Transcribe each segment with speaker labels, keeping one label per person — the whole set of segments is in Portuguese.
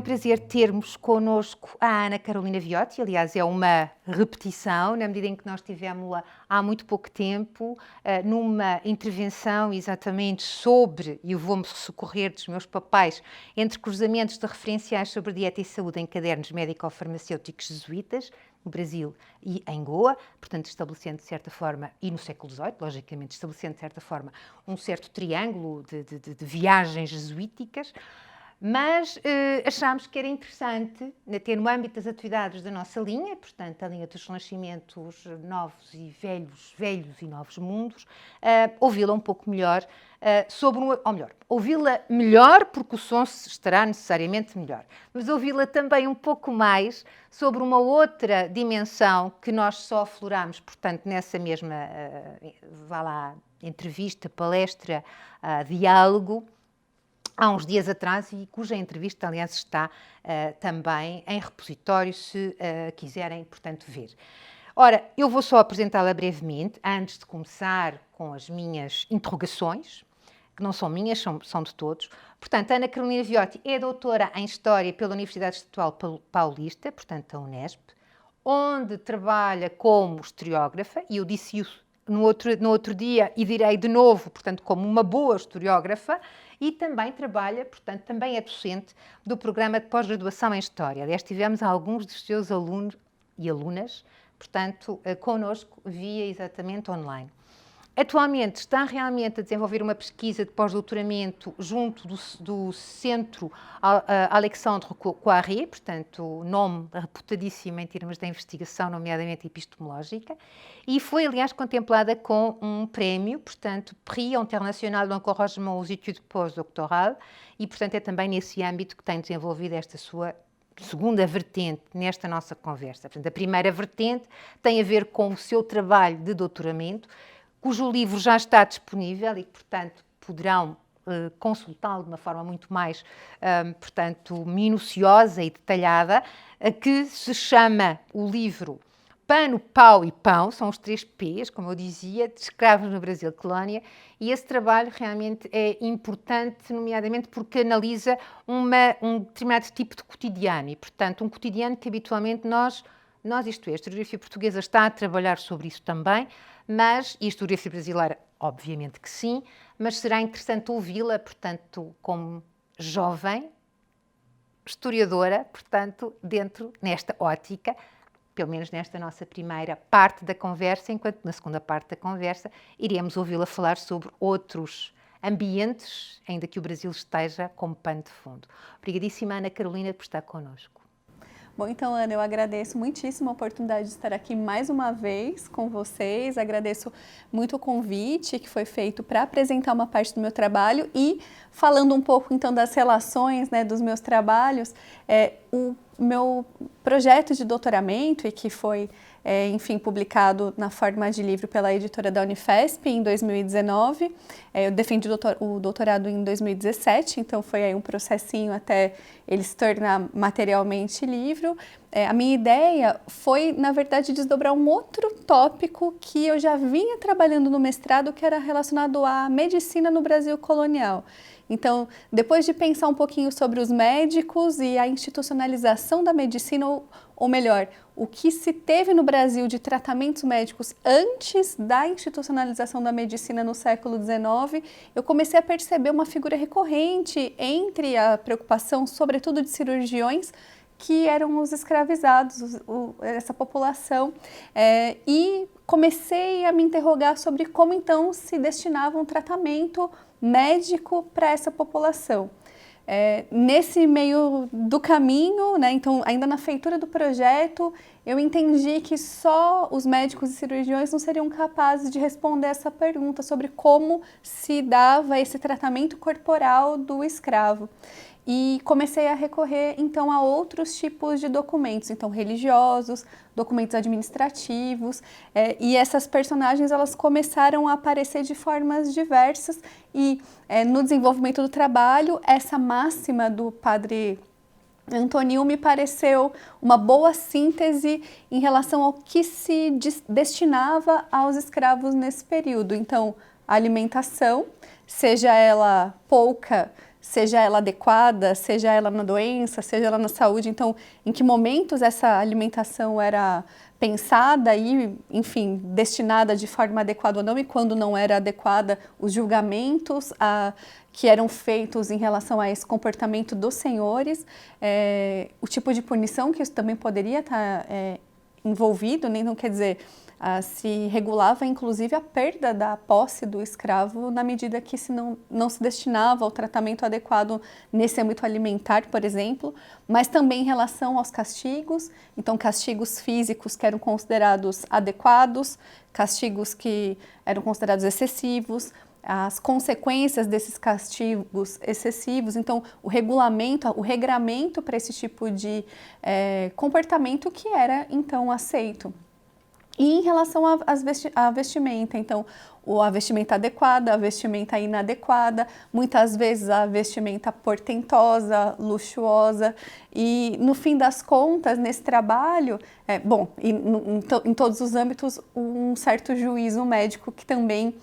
Speaker 1: prazer termos connosco a Ana Carolina Viotti. Aliás, é uma repetição, na medida em que nós tivemos-la há muito pouco tempo, numa intervenção exatamente sobre, e eu vou-me socorrer dos meus papéis, entre cruzamentos de referenciais sobre dieta e saúde em cadernos médico-farmacêuticos jesuítas, no Brasil e em Goa, portanto estabelecendo de certa forma, e no século XVIII, logicamente, estabelecendo de certa forma um certo triângulo de viagens jesuíticas, mas achámos que era interessante, ter no âmbito das atividades da nossa linha, portanto a linha dos renascimentos novos e velhos e novos mundos, ouvi-la um pouco melhor, ouvi-la melhor porque o som estará necessariamente melhor, mas ouvi-la também um pouco mais sobre uma outra dimensão que nós só aflorámos, portanto, nessa mesma, entrevista, palestra, diálogo, há uns dias atrás, e cuja entrevista, aliás, está também em repositório, se quiserem, portanto, ver. Ora, eu vou só apresentá-la brevemente, antes de começar com as minhas interrogações, que não são minhas, são de todos. Portanto, Ana Carolina Viotti é doutora em História pela Universidade Estadual Paulista, portanto, a Unesp, onde trabalha como historiógrafa, e eu disse isso no outro dia e direi de novo, portanto, como uma boa historiógrafa, e também trabalha, portanto, também é docente do programa de pós-graduação em História. Aliás, tivemos alguns dos seus alunos e alunas, portanto, connosco via exatamente online. Atualmente está realmente a desenvolver uma pesquisa de pós-doutoramento junto do Centro Alexandre Coiré, portanto, nome reputadíssimo em termos de investigação, nomeadamente epistemológica, e foi, aliás, contemplada com um prémio, portanto, Prix International d'Encouragement aux Études Postdoctorales, e, portanto, é também nesse âmbito que tem desenvolvido esta sua segunda vertente nesta nossa conversa. Portanto, a primeira vertente tem a ver com o seu trabalho de doutoramento, cujo livro já está disponível e, portanto, poderão consultá-lo de uma forma muito mais, portanto, minuciosa e detalhada, que se chama o livro Pano, Pau e Pão, são os 3 P's, como eu dizia, de escravos no Brasil Colónia, e esse trabalho realmente é importante, nomeadamente porque analisa um determinado tipo de cotidiano, e, portanto, um cotidiano que habitualmente nós, isto é, a historiografia portuguesa está a trabalhar sobre isso também, mas, e a historiografia brasileira, obviamente que sim, mas será interessante ouvi-la, portanto, como jovem historiadora, portanto, nesta ótica, pelo menos nesta nossa primeira parte da conversa, enquanto na segunda parte da conversa iremos ouvi-la falar sobre outros ambientes, ainda que o Brasil esteja como pano de fundo. Obrigadíssima, Ana Carolina, por estar connosco.
Speaker 2: Bom, então, Ana, eu agradeço muitíssimo a oportunidade de estar aqui mais uma vez com vocês, agradeço muito o convite que foi feito para apresentar uma parte do meu trabalho e falando um pouco, então, das relações, né, dos meus trabalhos, o meu projeto de doutoramento, e que foi, enfim, publicado na forma de livro pela editora da Unifesp em 2019, eu defendi o doutorado em 2017, então foi aí um processinho até ele se tornar materialmente livro. A minha ideia foi, na verdade, desdobrar um outro tópico que eu já vinha trabalhando no mestrado, que era relacionado à medicina no Brasil colonial. Então, depois de pensar um pouquinho sobre os médicos e a institucionalização da medicina, ou melhor, o que se teve no Brasil de tratamentos médicos antes da institucionalização da medicina no século XIX, eu comecei a perceber uma figura recorrente entre a preocupação, sobretudo de cirurgiões, que eram os escravizados, essa população, e comecei a me interrogar sobre como então se destinava um tratamento médico para essa população. Nesse meio do caminho, né, então ainda na feitura do projeto, eu entendi que só os médicos e cirurgiões não seriam capazes de responder essa pergunta sobre como se dava esse tratamento corporal do escravo. E comecei a recorrer, então, a outros tipos de documentos, então, religiosos, documentos administrativos, e essas personagens, elas começaram a aparecer de formas diversas, e no desenvolvimento do trabalho, essa máxima do padre Antônio me pareceu uma boa síntese em relação ao que se destinava aos escravos nesse período. Então, a alimentação, seja ela pouca, seja ela adequada, seja ela na doença, seja ela na saúde. Então, em que momentos essa alimentação era pensada e, enfim, destinada de forma adequada ou não, e quando não era adequada, os julgamentos que eram feitos em relação a esse comportamento dos senhores, o tipo de punição que isso também poderia estar envolvido, né? Não quer dizer, se regulava inclusive a perda da posse do escravo na medida que se não se destinava ao tratamento adequado nesse âmbito alimentar, por exemplo, mas também em relação aos castigos, então castigos físicos que eram considerados adequados, castigos que eram considerados excessivos, as consequências desses castigos excessivos, então o regramento para esse tipo de comportamento que era então aceito. E em relação à vestimenta, então, a vestimenta adequada, a vestimenta inadequada, muitas vezes a vestimenta portentosa, luxuosa, e no fim das contas, nesse trabalho, em todos os âmbitos, um certo juízo médico que também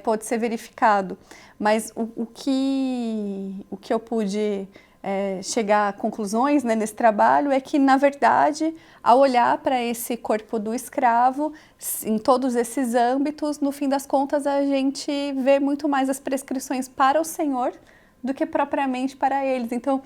Speaker 2: pode ser verificado. Mas o que eu pude chegar a conclusões, né, nesse trabalho é que, na verdade, ao olhar para esse corpo do escravo, em todos esses âmbitos, no fim das contas, a gente vê muito mais as prescrições para o Senhor do que propriamente para eles. Então,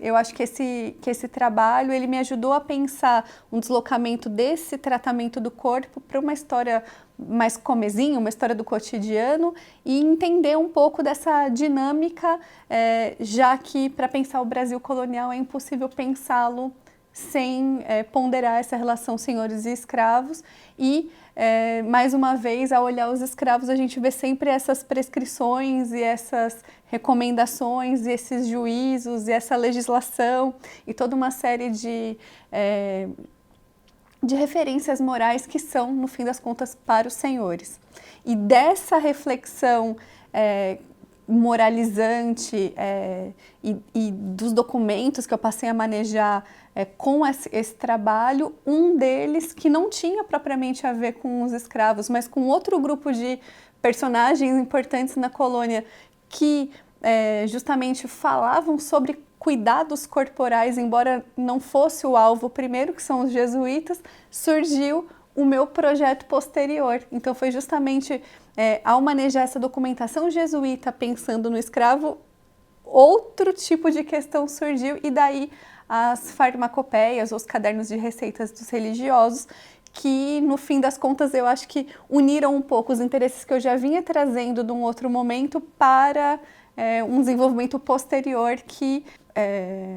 Speaker 2: eu acho que esse trabalho ele me ajudou a pensar um deslocamento desse tratamento do corpo para uma história mais comezinho, uma história do cotidiano, e entender um pouco dessa dinâmica, já que para pensar o Brasil colonial é impossível pensá-lo sem ponderar essa relação senhores e escravos. E, mais uma vez, ao olhar os escravos, a gente vê sempre essas prescrições e essas recomendações e esses juízos e essa legislação e toda uma série de referências morais que são, no fim das contas, para os senhores. E dessa reflexão moralizante e dos documentos que eu passei a manejar com esse trabalho, um deles que não tinha propriamente a ver com os escravos, mas com outro grupo de personagens importantes na colônia que justamente falavam sobre cuidados corporais, embora não fosse o alvo primeiro, que são os jesuítas, surgiu o meu projeto posterior. Então foi justamente ao manejar essa documentação jesuíta pensando no escravo, outro tipo de questão surgiu, e daí as farmacopeias, os cadernos de receitas dos religiosos, que no fim das contas eu acho que uniram um pouco os interesses que eu já vinha trazendo de um outro momento para um desenvolvimento posterior que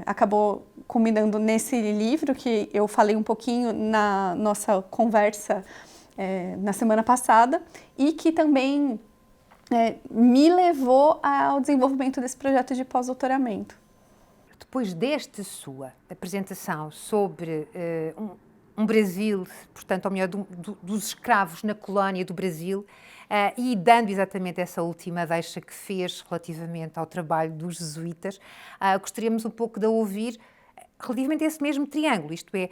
Speaker 2: acabou culminando nesse livro que eu falei um pouquinho na nossa conversa na semana passada, e que também me levou ao desenvolvimento desse projeto de pós-doutoramento.
Speaker 1: Depois desta sua apresentação sobre um Brasil, portanto, ao melhor, dos escravos na colónia do Brasil, e dando exatamente essa última deixa que fez relativamente ao trabalho dos jesuítas, gostaríamos um pouco de ouvir relativamente a esse mesmo triângulo, isto é,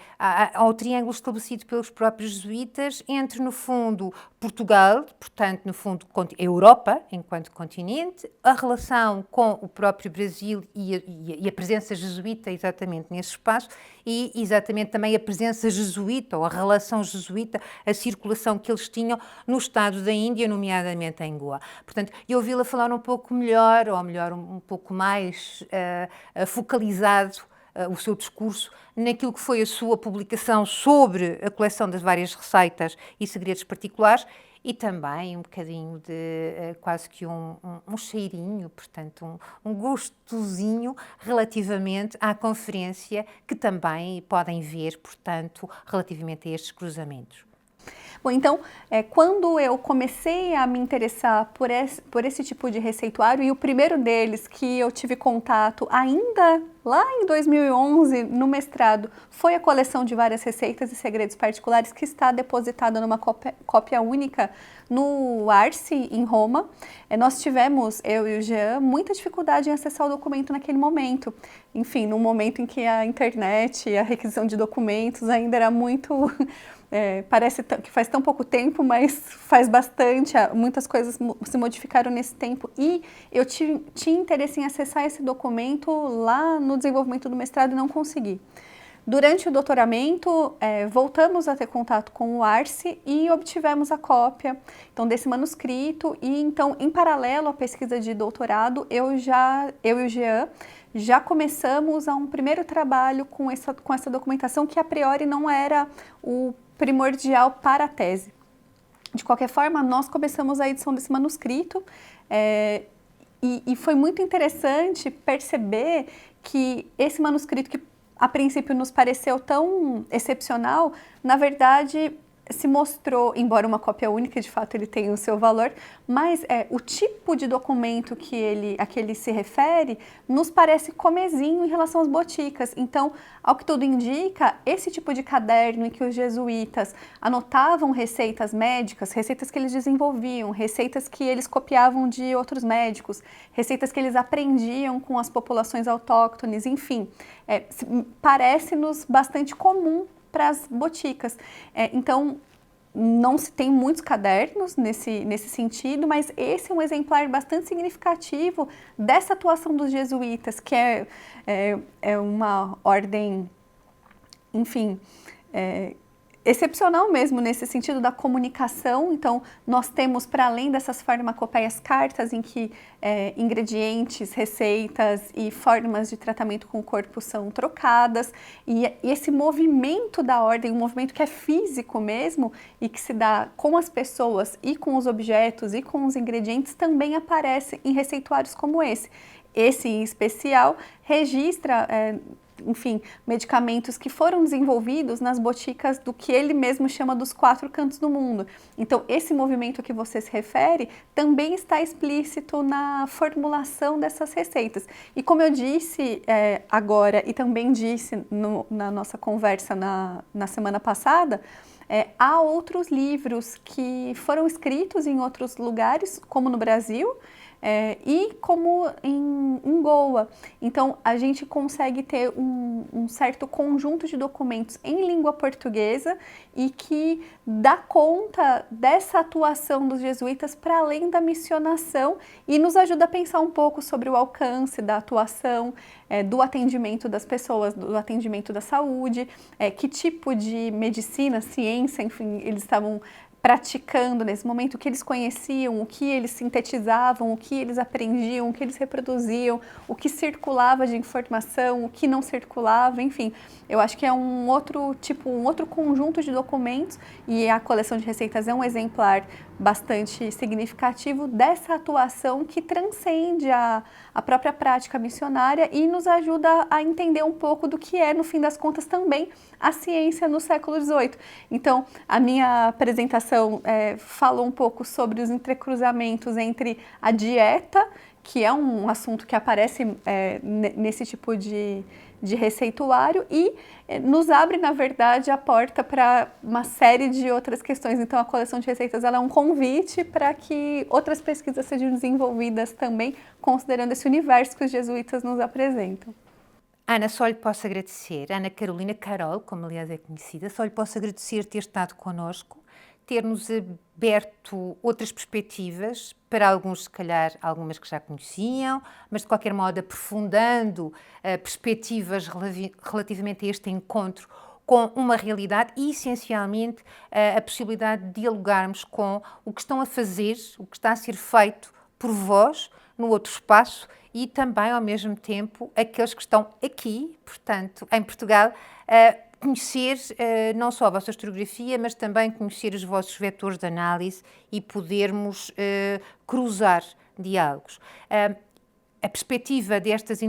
Speaker 1: ao triângulo estabelecido pelos próprios jesuítas entre, no fundo, Portugal, portanto, no fundo, a Europa enquanto continente, a relação com o próprio Brasil e a presença jesuíta exatamente nesse espaço, e exatamente também a presença jesuíta, ou a relação jesuíta, a circulação que eles tinham no estado da Índia, nomeadamente em Goa. Portanto, eu ouvi-la falar um pouco melhor, ou melhor, um pouco mais focalizado, o seu discurso naquilo que foi a sua publicação sobre a coleção das várias receitas e segredos particulares, e também um bocadinho de quase que um cheirinho, portanto um gostosinho relativamente à conferência, que também podem ver, portanto, relativamente a estes cruzamentos.
Speaker 2: Bom, então, quando eu comecei a me interessar por esse tipo de receituário, e o primeiro deles que eu tive contato ainda lá em 2011, no mestrado, foi a coleção de várias receitas e segredos particulares que está depositada numa cópia única no Arce, em Roma. Nós tivemos, eu e o Jean, muita dificuldade em acessar o documento naquele momento. Enfim, num momento em que a internet e a requisição de documentos ainda era muito parece que faz tão pouco tempo, mas faz bastante, muitas coisas se modificaram nesse tempo e eu tinha interesse em acessar esse documento lá no desenvolvimento do mestrado e não consegui. Durante o doutoramento, voltamos a ter contato com o Arce e obtivemos a cópia então, desse manuscrito e então, em paralelo à pesquisa de doutorado, eu e o Jean já começamos a um primeiro trabalho com essa documentação que a priori não era o primordial para a tese. De qualquer forma, nós começamos a edição desse manuscrito e foi muito interessante perceber que esse manuscrito que a princípio nos pareceu tão excepcional, na verdade se mostrou, embora uma cópia única, de fato ele tem o seu valor, mas o tipo de documento a que ele se refere nos parece comezinho em relação às boticas. Então, ao que tudo indica, esse tipo de caderno em que os jesuítas anotavam receitas médicas, receitas que eles desenvolviam, receitas que eles copiavam de outros médicos, receitas que eles aprendiam com as populações autóctones, enfim, parece-nos bastante comum para as boticas. Então, não se tem muitos cadernos nesse sentido, mas esse é um exemplar bastante significativo dessa atuação dos jesuítas, que é uma ordem, enfim, excepcional mesmo nesse sentido da comunicação. Então, nós temos, para além dessas farmacopeias, cartas em que ingredientes, receitas e formas de tratamento com o corpo são trocadas. E esse movimento da ordem, um movimento que é físico mesmo e que se dá com as pessoas e com os objetos e com os ingredientes, também aparece em receituários como esse. Esse, em especial, registra enfim, medicamentos que foram desenvolvidos nas boticas do que ele mesmo chama dos 4 cantos do mundo. Então, esse movimento a que você se refere também está explícito na formulação dessas receitas. E como eu disse agora e também disse na nossa conversa na semana passada, há outros livros que foram escritos em outros lugares, como no Brasil, e como em Goa. Então, a gente consegue ter um certo conjunto de documentos em língua portuguesa e que dá conta dessa atuação dos jesuítas para além da missionação e nos ajuda a pensar um pouco sobre o alcance da atuação, do atendimento das pessoas, do atendimento da saúde, que tipo de medicina, ciência, enfim, eles estavam praticando nesse momento, o que eles conheciam, o que eles sintetizavam, o que eles aprendiam, o que eles reproduziam, o que circulava de informação, o que não circulava, enfim. Eu acho que é um outro conjunto de documentos e a coleção de receitas é um exemplar bastante significativo dessa atuação que transcende a própria prática missionária e nos ajuda a entender um pouco do que é, no fim das contas, também a ciência no século XVIII. Então, a minha apresentação falou um pouco sobre os entrecruzamentos entre a dieta, que é um assunto que aparece nesse tipo de receituário e nos abre, na verdade, a porta para uma série de outras questões. Então, a coleção de receitas ela é um convite para que outras pesquisas sejam desenvolvidas também, considerando esse universo que os jesuítas nos apresentam.
Speaker 1: Ana, só lhe posso agradecer, Ana Carolina Carol, como aliás é conhecida, só lhe posso agradecer ter estado connosco, ter-nos aberto outras perspectivas, para alguns, se calhar, algumas que já conheciam, mas de qualquer modo aprofundando perspectivas relativamente a este encontro com uma realidade e, essencialmente, a possibilidade de dialogarmos com o que estão a fazer, o que está a ser feito por vós, no outro espaço, e também, ao mesmo tempo, aqueles que estão aqui, portanto, em Portugal, conhecer não só a vossa historiografia, mas também conhecer os vossos vetores de análise e podermos cruzar diálogos. A perspectiva destas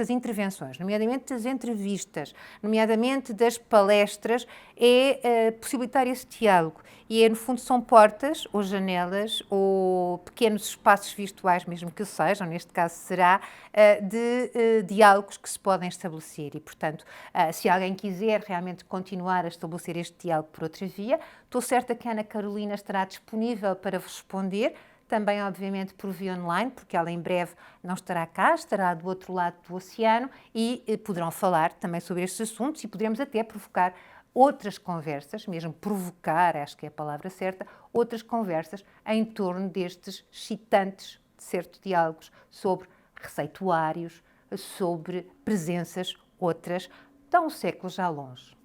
Speaker 1: intervenções, nomeadamente das entrevistas, nomeadamente das palestras, é possibilitar esse diálogo. E, no fundo, são portas ou janelas ou pequenos espaços virtuais, mesmo que sejam, neste caso será, de diálogos que se podem estabelecer. E, portanto, se alguém quiser realmente continuar a estabelecer este diálogo por outra via, estou certa que a Ana Carolina estará disponível para vos responder, também, obviamente, por via online, porque ela em breve não estará cá, estará do outro lado do oceano e poderão falar também sobre estes assuntos e poderemos até provocar outras conversas, mesmo provocar, acho que é a palavra certa, outras conversas em torno destes excitantes, de certo, diálogos sobre receituários, sobre presenças outras, de há um século já longe.